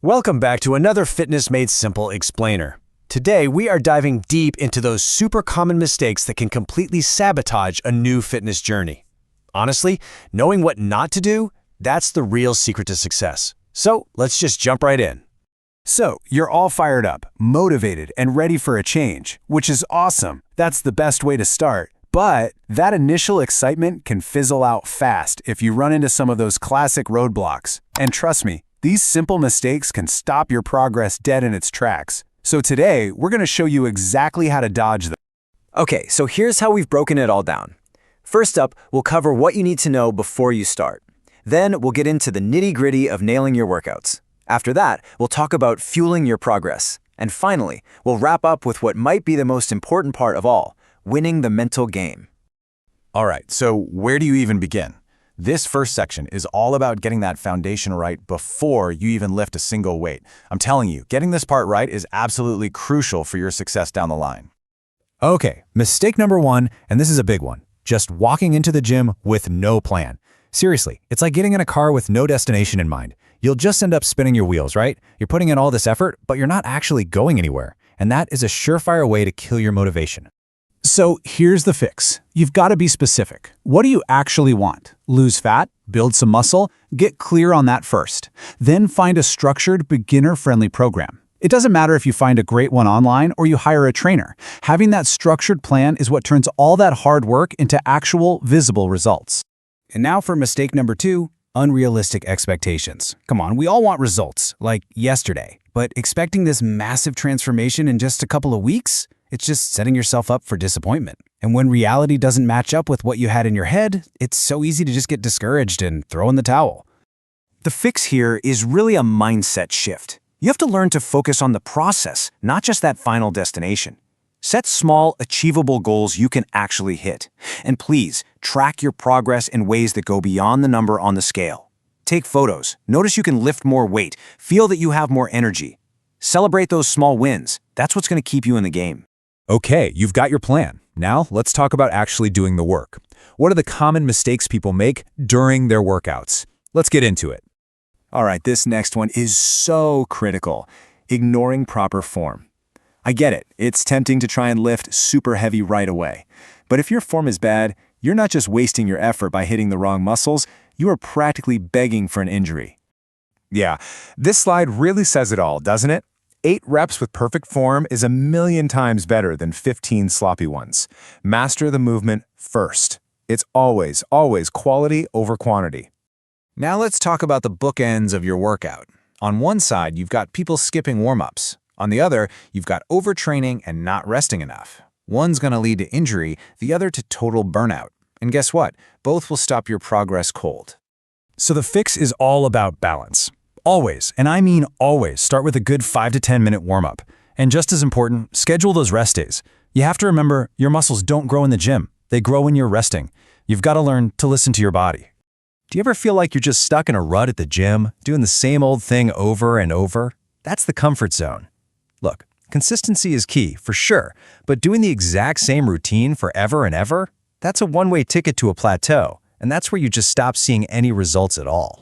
Welcome back to another Fitness Made Simple explainer. Today, we are diving deep into those super common mistakes that can completely sabotage a new fitness journey. Honestly, knowing what not to do, that's the real secret to success. So let's just jump right in. So, you're all fired up, motivated, and ready for a change, which is awesome. That's the best way to start. But that initial excitement can fizzle out fast if you run into some of those classic roadblocks. And trust me, these simple mistakes can stop your progress dead in its tracks. So today, we're going to show you exactly how to dodge them. Okay, so here's how we've broken it all down. First up, we'll cover what you need to know before you start. Then we'll get into the nitty-gritty of nailing your workouts. After that, we'll talk about fueling your progress. And finally, we'll wrap up with what might be the most important part of all, winning the mental game. All right, so where do you even begin? This first section is all about getting that foundation right before you even lift a single weight. I'm telling you, getting this part right is absolutely crucial for your success down the line. Okay, mistake number one, and this is a big one, just walking into the gym with no plan. Seriously, it's like getting in a car with no destination in mind. You'll just end up spinning your wheels, right? You're putting in all this effort, but you're not actually going anywhere. And that is a surefire way to kill your motivation. So here's the fix. You've got to be specific. What do you actually want? Lose fat? Build some muscle? Get clear on that first. Then find a structured, beginner-friendly program. It doesn't matter if you find a great one online or you hire a trainer. Having that structured plan is what turns all that hard work into actual, visible results. And now for mistake number two, unrealistic expectations. Come on, we all want results, like yesterday. But expecting this massive transformation in just a couple of weeks? It's just setting yourself up for disappointment. And when reality doesn't match up with what you had in your head, it's so easy to just get discouraged and throw in the towel. The fix here is really a mindset shift. You have to learn to focus on the process, not just that final destination. Set small, achievable goals you can actually hit. And please, track your progress in ways that go beyond the number on the scale. Take photos. Notice you can lift more weight. Feel that you have more energy. Celebrate those small wins. That's what's going to keep you in the game. Okay, you've got your plan. Now let's talk about actually doing the work. What are the common mistakes people make during their workouts? Let's get into it. All right, this next one is so critical. Ignoring proper form. I get it. It's tempting to try and lift super heavy right away. But if your form is bad, you're not just wasting your effort by hitting the wrong muscles, you are practically begging for an injury. Yeah, this slide really says it all, doesn't it? 8 reps with perfect form is 1,000,000 times better than 15 sloppy ones. Master the movement first. It's always, always quality over quantity. Now let's talk about the bookends of your workout. On one side, you've got people skipping warm-ups. On the other, you've got overtraining and not resting enough. One's going to lead to injury, the other to total burnout. And guess what? Both will stop your progress cold. So the fix is all about balance. Always, and I mean always, start with a good 5 to 10 minute warm-up. And just as important, schedule those rest days. You have to remember, your muscles don't grow in the gym. They grow when you're resting. You've got to learn to listen to your body. Do you ever feel like you're just stuck in a rut at the gym, doing the same old thing over and over? That's the comfort zone. Look, consistency is key, for sure, but doing the exact same routine forever and ever? That's a one-way ticket to a plateau, and that's where you just stop seeing any results at all.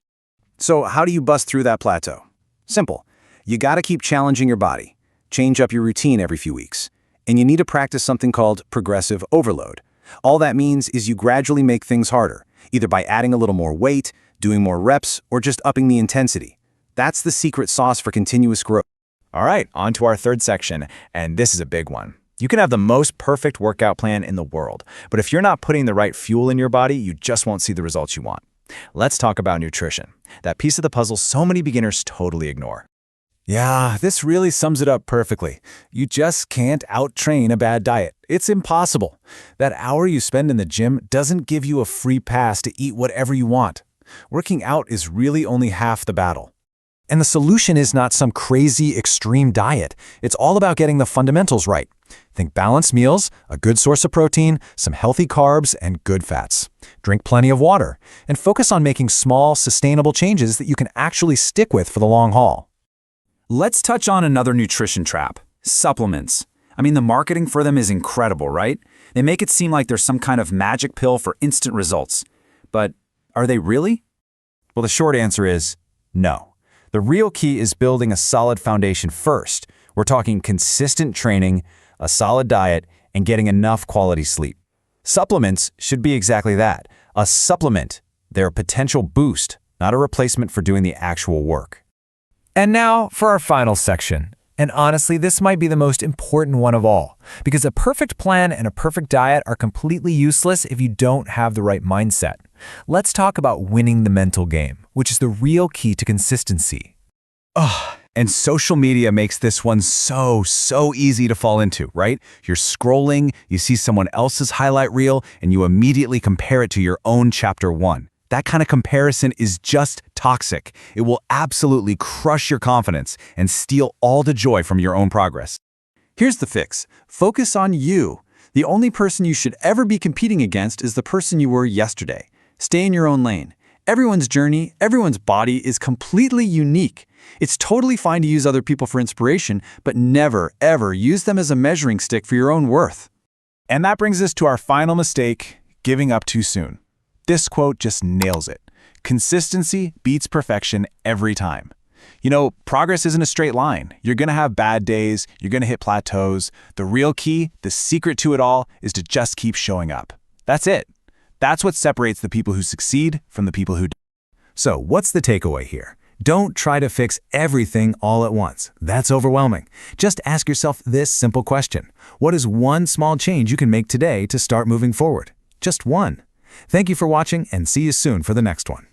So how do you bust through that plateau? Simple. You got to keep challenging your body. Change up your routine every few weeks. And you need to practice something called progressive overload. All that means is you gradually make things harder, either by adding a little more weight, doing more reps, or just upping the intensity. That's the secret sauce for continuous growth. All right, on to our third section, and this is a big one. You can have the most perfect workout plan in the world, but if you're not putting the right fuel in your body, you just won't see the results you want. Let's talk about nutrition, that piece of the puzzle so many beginners totally ignore. Yeah, this really sums it up perfectly. You just can't out-train a bad diet. It's impossible. That hour you spend in the gym doesn't give you a free pass to eat whatever you want. Working out is really only half the battle. And the solution is not some crazy extreme diet. It's all about getting the fundamentals right. Think balanced meals, a good source of protein, some healthy carbs, and good fats. Drink plenty of water, and focus on making small, sustainable changes that you can actually stick with for the long haul. Let's touch on another nutrition trap, supplements. I mean, the marketing for them is incredible, right? They make it seem like there's some kind of magic pill for instant results. But are they really? Well, the short answer is no. The real key is building a solid foundation first. We're talking consistent training, a solid diet, and getting enough quality sleep. Supplements should be exactly that, a supplement. They're a potential boost, not a replacement for doing the actual work. And now for our final section. And honestly, this might be the most important one of all, because a perfect plan and a perfect diet are completely useless if you don't have the right mindset. Let's talk about winning the mental game, which is the real key to consistency. And social media makes this one so easy to fall into, right? You're scrolling, you see someone else's highlight reel, and you immediately compare it to your own chapter 1. That kind of comparison is just toxic. It will absolutely crush your confidence and steal all the joy from your own progress. Here's the fix. Focus on you. The only person you should ever be competing against is the person you were yesterday. Stay in your own lane. Everyone's journey, everyone's body is completely unique. It's totally fine to use other people for inspiration, but never, ever use them as a measuring stick for your own worth. And that brings us to our final mistake, giving up too soon. This quote just nails it. Consistency beats perfection every time. You know, progress isn't a straight line. You're going to have bad days. You're going to hit plateaus. The real key, the secret to it all, is to just keep showing up. That's it. That's what separates the people who succeed from the people who don't. So what's the takeaway here? Don't try to fix everything all at once. That's overwhelming. Just ask yourself this simple question. What is one small change you can make today to start moving forward? Just one. Thank you for watching, and see you soon for the next one.